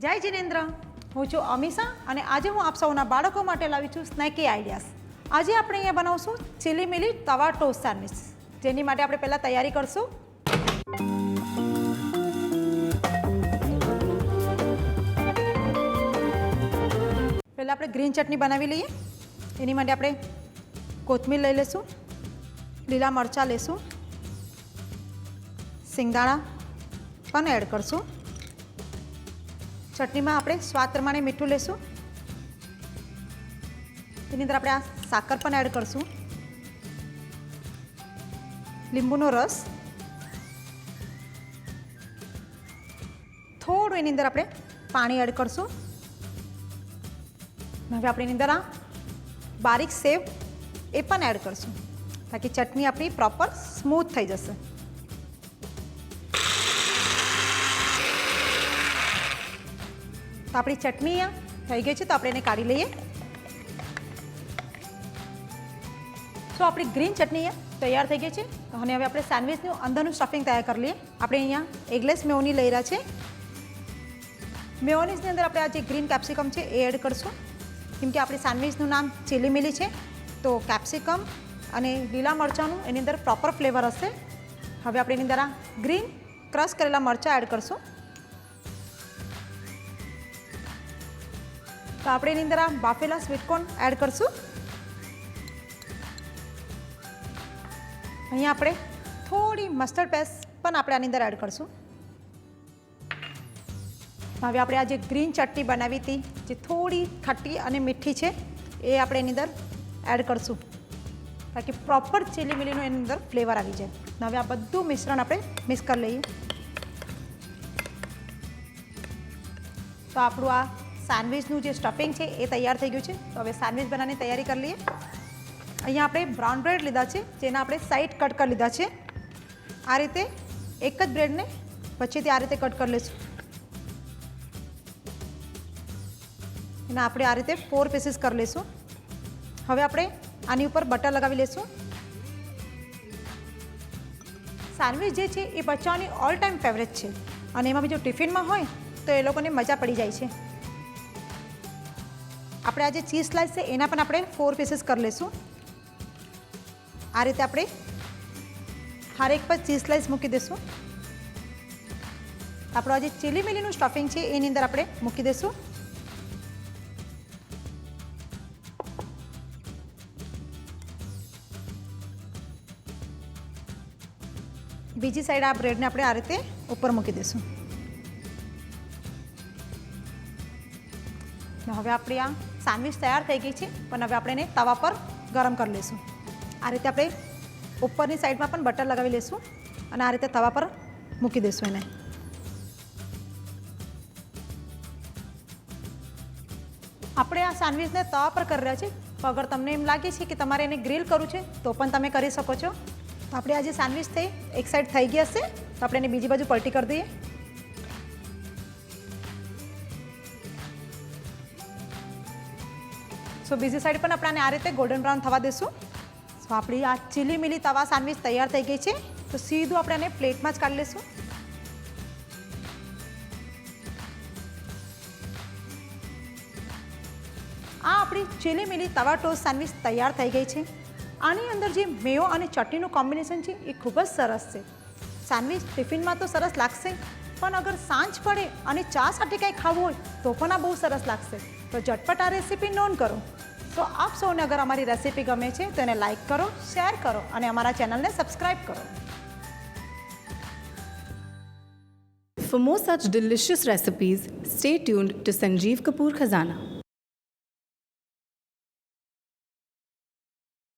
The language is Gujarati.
જય જિનેન્દ્ર, હું છું અમીષા અને આજે હું આપ સૌના બાળકો માટે લાવી છું સ્નેકી આઈડિયાઝ. આજે આપણે અહીંયા બનાવશું ચીલી મિલી તવા ટોસ્ટ સેન્ડવિચ, જેની માટે આપણે પહેલાં તૈયારી કરશું. પહેલાં આપણે ગ્રીન ચટણી બનાવી લઈએ. એની માટે આપણે કોથમીર લઈ લઈશું, લીલા મરચાં લઈશું, સિંગદાણા પણ એડ કરશું. ચટણીમાં આપણે સ્વાદ પ્રમાણે મીઠું લઈશું. તેની અંદર આપણે આ સાકર પણ એડ કરશું, લીંબુનો રસ, થોડું એની અંદર આપણે પાણી એડ કરશું. હવે આપણે એની અંદર આ બારીક સેવ એ પણ એડ કરશું, તાકી ચટણી આપણી પ્રોપર સ્મૂથ થઈ જશે. તો આપણી ચટણી થઈ ગઈ છે, તો આપણે એને કાઢી લઈએ. તો આપણી ગ્રીન ચટણી તૈયાર થઈ ગઈ છે. અને હવે આપણે સેન્ડવિચનું અંદરનું સ્ટફિંગ તૈયાર કરી લઈએ. આપણે અહીંયા એક ગ્લાસ મેયોની લઈ રહ્યા છે. મેયોનીઝની અંદર આપણે આ જે ગ્રીન કેપ્સિકમ છે એ એડ કરશું, કેમ કે આપણી સેન્ડવિચનું નામ ચીલી મિલી છે, તો કેપ્સિકમ અને લીલા મરચાંનું એની અંદર પ્રોપર ફ્લેવર હશે. હવે આપણે એની અંદર આ ગ્રીન ક્રશ કરેલા મરચાં એડ કરશું. તો આપણે એની અંદર આ બાફેલા સ્વીટકોર્ન એડ કરશું. અહીંયા આપણે થોડી મસ્ટર્ડ પેસ્ટ પણ આપણે આની અંદર એડ કરશું. હવે આપણે આ જે ગ્રીન ચટણી બનાવી હતી, જે થોડી ખટ્ટી અને મીઠી છે, એ આપણે એની અંદર એડ કરશું, તાકી પ્રોપર ચીલી મિલીનું એની અંદર ફ્લેવર આવી જાય. હવે આ બધું મિશ્રણ આપણે મિક્સ કરી લઈએ. તો આપણું આ સેન્ડવિચનું જે સ્ટફિંગ છે એ તૈયાર થઈ ગયું છે. તો હવે સેન્ડવિચ બનાવવાની તૈયારી કરી લઈએ. અહીંયા આપણે બ્રાઉન બ્રેડ લીધા છે, જેના આપણે સાઈડ કટ કરી લીધા છે. આ રીતે એક જ બ્રેડને પછીથી આ રીતે કટ કરી લઈશું. અને આપણે આ રીતે 4 પીસીસ કરી લઈશું. હવે આપણે આની ઉપર બટર લગાવી લઈશું. સેન્ડવિચ જે છે એ બચ્ચાઓની ઓલ ટાઈમ ફેવરેટ છે, અને એમાં બીજું ટિફિનમાં હોય તો એ લોકોને મજા પડી જાય છે. આપણે આ જે ચીઝ સ્લાઇસ છે એના પણ આપણે 4 પીસીસ કરી લઈશું. આ રીતે આપણે હર એક પર ચીઝ સ્લાઇસ મૂકી દઈશું. આપણું આ જે ચીલી મિલીનું સ્ટફિંગ છે એની અંદર આપણે મૂકી દઈશું. બીજી સાઈડ આ બ્રેડને આપણે આ રીતે ઉપર મૂકી દઈશું. હવે આપણી આ સેન્ડવિચ તૈયાર થઈ ગઈ છે, પણ હવે આપણે એને તવા પર ગરમ કરી લઈશું. આ રીતે આપણે ઉપરની સાઈડમાં પણ બટર લગાવી લઈશું અને આ રીતે તવા પર મૂકી દઈશું એને. આપણે આ સેન્ડવિચને તવા પર કરી રહ્યા છીએ, તો અગર તમને એમ લાગે છે કે તમારે એને ગ્રીલ કરવું છે તો પણ તમે કરી શકો છો. તો આપણે આ જે સેન્ડવિચ થઈ એક સાઈડ થઈ ગઈ હશે, તો આપણે એને બીજી બાજુ પલટી કરી દઈએ. સો બીજી સાઈડ પણ આપણે આ રીતે ગોલ્ડન બ્રાઉન થવા દઈશું. સો આપણી આ ચીલી મિલી તવા સેન્ડવિચ તૈયાર થઈ ગઈ છે. તો સીધું આપણે એને પ્લેટમાં જ કાઢી લઈશું. આ આપણી ચીલી મિલી તવા ટોસ્ટ સેન્ડવિચ તૈયાર થઈ ગઈ છે. આની અંદર જે મેયો અને ચટણીનું કોમ્બિનેશન છે એ ખૂબ જ સરસ છે. સેન્ડવિચ ટિફિનમાં તો સરસ લાગશે, પણ અગર સાંજ પડે અને ચા સાથે કંઈ ખાવું હોય તો પણ આ બહુ સરસ લાગશે. તો ઝટપટ આ રેસીપી નોંધ કરો. તો આપ સૌને અગર અમારી રેસીપી ગમે છે તો એને લાઇક કરો, શેર કરો અને અમારા ચેનલને સબસ્ક્રાઈબ કરો. For more such delicious recipes, stay tuned to Sanjeev Kapoor Khazana.